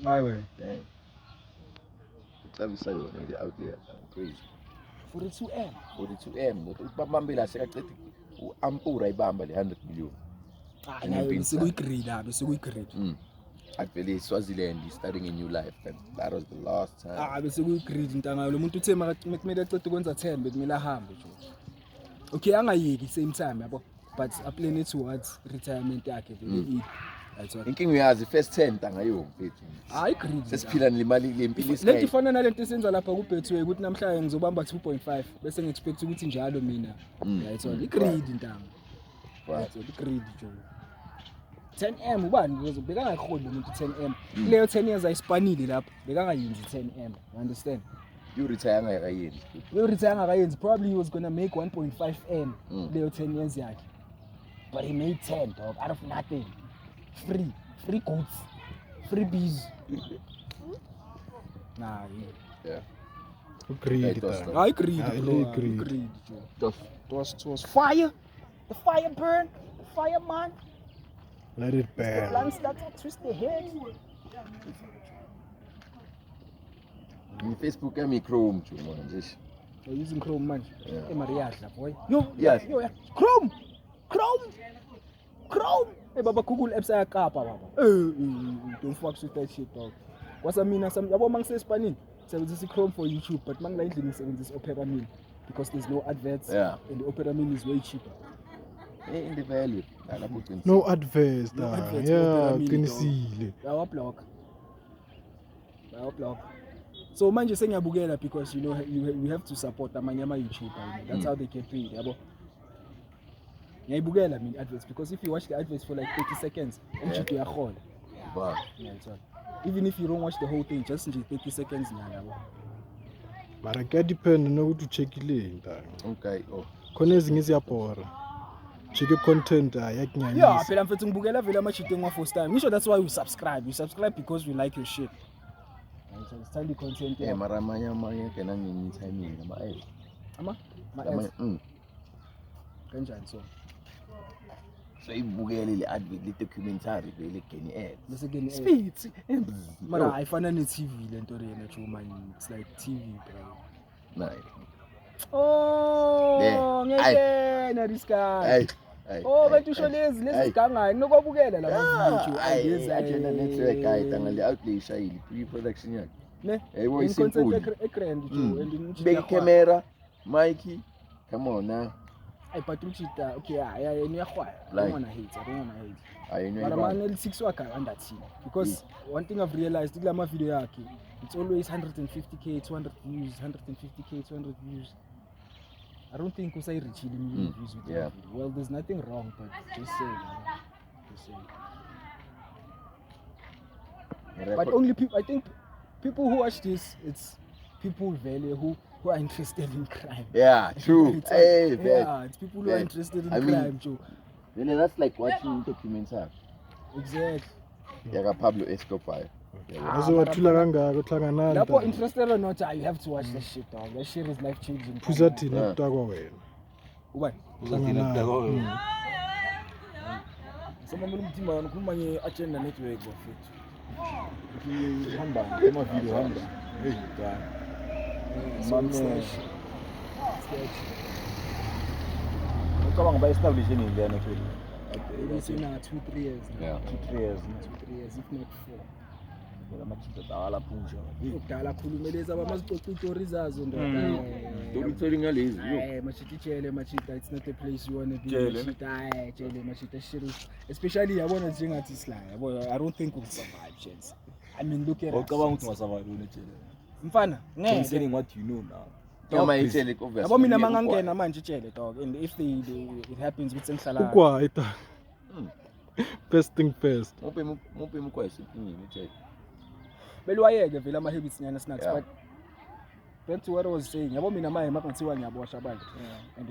Highway. Dang. Let me say what out there. Crazy. 42M. 42M. Bambila sekaqeda uampura ibamba le 100 million. Nayo besekuyigrade Actually Swaziland is starting a new life and that was the last time. Besekuyigrade intanga lo muntu uthe kumele acede ukwenza 10 bekumele ahambe nje. Okay angayeki same time yabo but a plan towards retirement yakhe vele inkinga uyazi first 10 ntanga yo mfethu ayigrade sesiphila nemali lempilo lento ifana nalento esenza lapha ku Betway ukuthi namhlanje ngizobamba 2.5 bese ngiexpect ukuthi njalo mina yayithola igrade intanga igrade nje 10M ubani bekangakholwa umuntu 10M leyo 10 years ayispanile lapha bekangayenzi 10M you understand you retire ngakayenzi probably he was going to make 1.5M leyo 10 years yakhe but he made 10 dog out of nothing free goods free bees yeah agreed agreed it was fire the fire burn the fire man let it burn the plants that twist their heads in Facebook yami Chrome too manje using Chrome manje emariyadla boy yes Chrome baba Google apps ayakapa baba don't fuck with that shit dog kwasa mina yabo mangisespanini sebenzisa Chrome for YouTube but mangila endlini ngisebenzisa Opera Mini because there's no adverts and the Opera Mini is way cheaper in the value no adverts qinisile bayawablock so manje sengiyabukela because you know you have to support amanye ama YouTuber that's how they get paid yabo ngiyayibukela mina adverts because if you watch the adverts for like 30 seconds umjito uyahola wow even if you don't watch the whole thing just nje 30 seconds nyana yabo mara kuya depend nokuthi ucheckile intanga okay khona ezinye ziyabhora check content yakunyanyisa phela mfethu ngibukela vele amajito ngwa first time ngisho that's why we subscribe because we like your shit stand the content mara amanye kena ngenye timing ama kanjani so ibukele le advert le documentary vele geni ads bese geni speed mara ayifana ne TV lento rena Juma it's like TV bro ngeke riska bantu usho lezi zigangani nokubukela la video agenda network ayitanga le outlay shayili pre-production yakhe ne yebo isimple grand and big camera mic come on now I patrulchita okay niyahwaya I don't wanna hate but man L6 wakhe andathini because one thing I've realized kula ma video yakhe it's always 150k 200 views 150k 200 views I don't think usay reach million views with that video. Well there's nothing wrong but just say but only people I think people who watch this it's people value who are interested in crime. Yeah, true. It's people who are interested in crime, Joe. Really, that's like watching documentary. Exactly. Yeah, Pablo Escobar. Azowathula kangaka uhlangana lapho interested or not you have to watch that shit dog. That shit is life changing. Kuzathini ukutakwa wena? Ubani? Kuzathini ukutakwa wena? Sema mthimba ukhuluma nge-agenda network bafethu. Hamba ama video hamba. Hey, Ngicabanga ba-establish in India actually. It's in 2-3 years. Yeah. 2-3 years. 2-3 years if not 4. Amajita dala punja. Udala khulumeleza abamazicoca itori zazo ndoda. Storytelling ngalezi. Machita chele machita it's not a place you want to be. Machita chele machita shit. Especially yabona njengathi sila yabo I don't think we'll survive chance. I mean look at us. Ngicabanga ukuthi ungasurvive unetshele. Mfana ngeke Considering what you know now. Yoma itshele obvious. Yabo mina mangangena manje tshele dog and if it happens with sengihlala. Ukwayita. First thing first. Muphi mkwesi ingini tshele. Belwayeke vele ama habits nyana snacks Yeah. but back to what I was saying. Yabo mina manje makuthiwa ngiyabosha abantu. And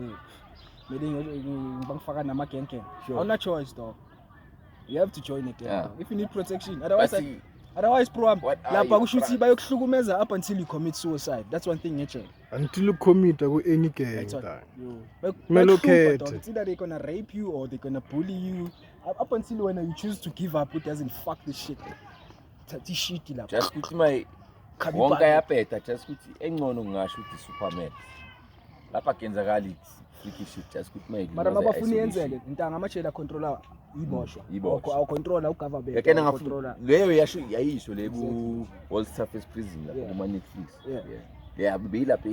maybe ngibangifaka nama gang. Sure. Awuna choice dog. You have to join a gang. Yeah. Dog. If you need protection. But Otherwise program What are lapha you kusho ukuthi bayokuhlukumeza up until you commit suicide. That's one thing nature. Until you commit ku any gang That's what. tang. Kumele ukhethe. It's either they're gonna rape you or they're gonna bully you. Up until when you choose to give up, it doesn't fuck the shit. Thathi shit lapha. just ukuthi my wonke ayapeta just ukuthi engcono ngingasho ukuthi Superman. Lapha kenzakala freaky shit just ukuthi my. Mara mabafuni yenzeke intanga amachela controller iboshwa. Awu controller ugovernment. Yakena ngafuna leyo yayisho le ku World Surface Prison lapha kuma Netflix. Yeah, beyilapha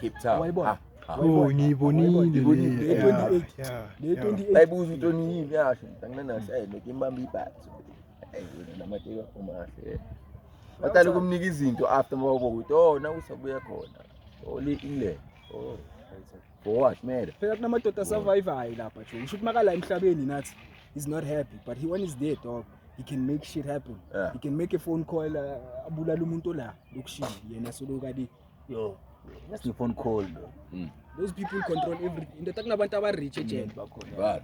Cape Town. Wayibona. Oh ngiyibonile. Le 28. Bayibuza into yini yasho ngangena side ngimbamba ibhathi. Namateka omahle. Batala kumnika izinto after mawubo ukuthi na usabuya khona. Ole ile. For what man? Phela kunamadoda survivor hayi lapha nje. Ngisho makala emhlabeni nathi he's not happy but when he's there dog he can make shit happen. Yeah. He can make a phone call abulala umuntu la lokushini yena solo kadi Yo, that's the phone call though. those people control everything. Into kunabantu abarich ejele Right.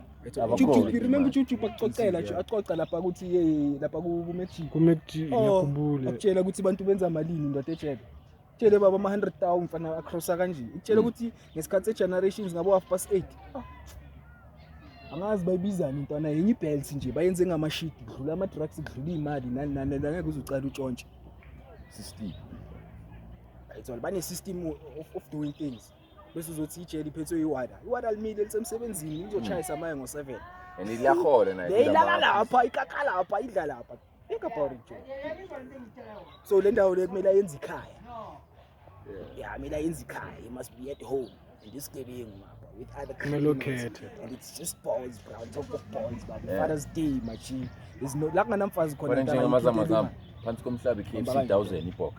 YouTube remember YouTube akuxoxela nje acoxa lapha ukuthi lapha ku Mexico Kumekthi ngiyakhumbula. akutshela ukuthi abantu benza malini indoda ejele tshele baba ama 100,000 mfana acrossa kanje utshela ukuthi ngesikhathi segenerations ngabo 8:30 angazi bayibizana intwana yenye ibelt nje bayenze ngamashit kudlula ama drugs kudlula imali nani ngeke uzucala utshontshe System. it's all bane system of doing things bese uzothi ijeli iphethwe iwada limile lisemsebenzini lizochayisa amaye ngo7 And iliyahola nayo. leyilala lapha ikakala lapha idla lapha think about it Joe. So le ndawo le kumele ayenze ikhaya yeah kumele ayenze ikhaya he must be at home in this game with other Melokhethe. and it's just balls bro on top of balls but Father's Day machi there's no la nganamfazi khona Kodwa njengamazama phansi komhlaba KFC 1000 ibox.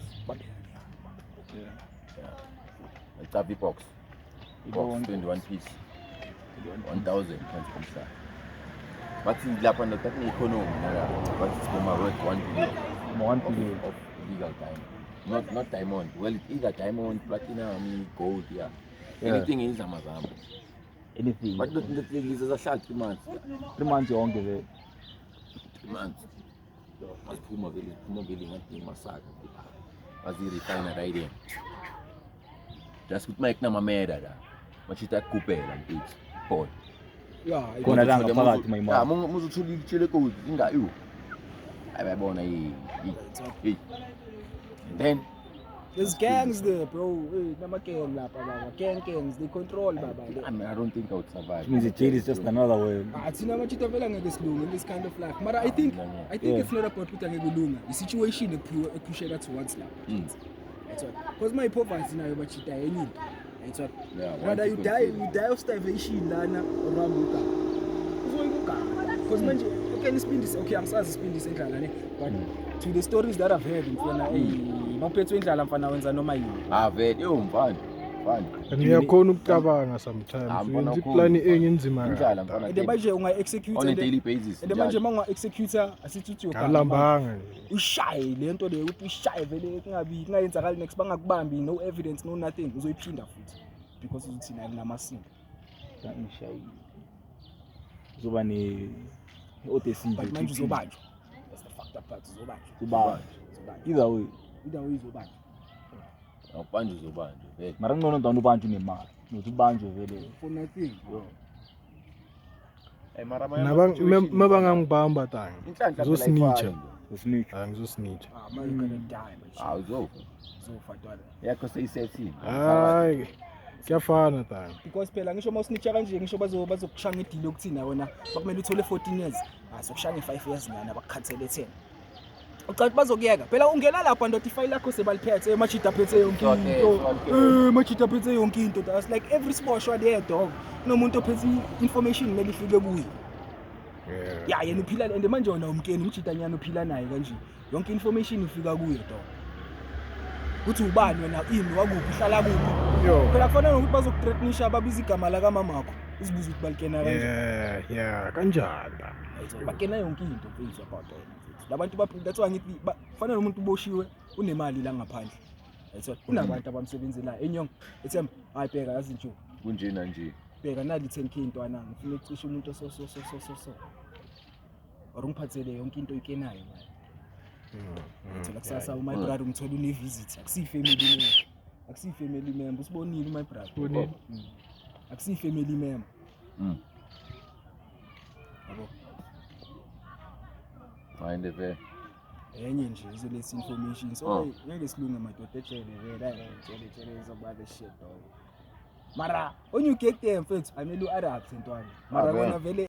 Icapha ibox. Box 21 piece. 1000 phansi komhlaba. Bathi lapha ndo takuni economy nala. Bathi siboma worth 1 billion. 1 billion. Of legal diamond. Not diamond. Well, it's either diamond, platinum, gold, yeah. Anything is amazama. Anything. But the thing is a short 3 months. 3 months yonke vele. 3 months. Masiphuma vele ngathi masaka. Bazirefine right there. Just ukuthi mike namameda la. Machita kuphela mfethu. Boy. yeah Khona la ngaphakathi mayimali. Ya muzuthola itshele code ingayo. Ayabona and then there's gangs there bro nama gang lapha baba gangs they control baba I mean, I don't think I would survive. Means the jail is just another way. athina machita vela ngeke silunge in this kind of life but I think it's not about ukuthi angeke kulunga i situation ekupusheka towards lapha that's what because my poverty nayo bachita yenye that's what whether you die of starvation lana or amuka uzoyikuka because manje okay isipindise okay angisazi isipindise endlala ne but to the stories that I've heard mfana mawuphethwe indlala mfana wenza noma yini Vele mfana Ngiyakhona ukucabanga sometimes. Wenza iplan enye enzima indlala kakhulu. mfana and manje unga execute on a daily basis. and manje manga executor asithi Ngalambanga. ushaye lento le uthi ushaye vele kungayenzakali next bangakubambi no evidence no nothing uzoyiphinda futhi because uthi thina linamasiko Ngishayi. Uzoba ne OTC. but manje uzobanjwa that's the fucked up part uzobanjwa Uzoba. Either way. uzobanjwa Awubanjwe uzobanjwe vele. Mara ngcono ntwana ubanjwe nemali. Nothi ubanjwe vele. for nothing Mara Mabangangibamba tang. Ngizosnitcha. Usnitch. Ngizosnitcha. man you gonna die but awuzofa. uzofa Yakho seyisethi. Hayi. Kuyafana tang. because phela ngisho mawusnitcha kanje ngisho bazokushanga idile ukuthina wena bakumele uthole 14 years sokushanga 5 years nyana bakukhathele 10 ucathi bazokuyeka phela ungena lapha ndothi ifile lakho sebaliphethe machita phethe yonke into machita phethe yonke into that's like every sposhwa there dog nomuntu ophethe information mele ifike kuye yeah yena uphila and manje wona umkeni umchita nyana uphila naye kanje yonke information ifika kuye dog uthi ubani wena ini wakuphi uhlala kuphi phela kufanele ukuthi bazokuthreatenisha ababiza igama la kamamakho isibuza ukuthi balikena kanjani. Yeah, kanjani. Bakena yonke into mfethu about mfethu. Labantu that's why ngithi kufanele umuntu uboshiwe unemali la ngaphandle. Yayithola kunabantu abamsebenzelayo enyongo ethemba hayi bheka yazi nje kunjena nje. Bheka nali 10k intwana ngifuna ukucisha umuntu so. Ngiphathele yonke into oyikenayo manje. Yayithola kusasa my brother umthola une visit akusiyi family member usibonile my brother. Akusiyi family member. Yabo. Find it there. Enye nje izelesi information so ngeke silunge madoda etshele vele ayitshele about the shit dog. Mara when you get there mfethu amelu adapt intwana. Mara bona vele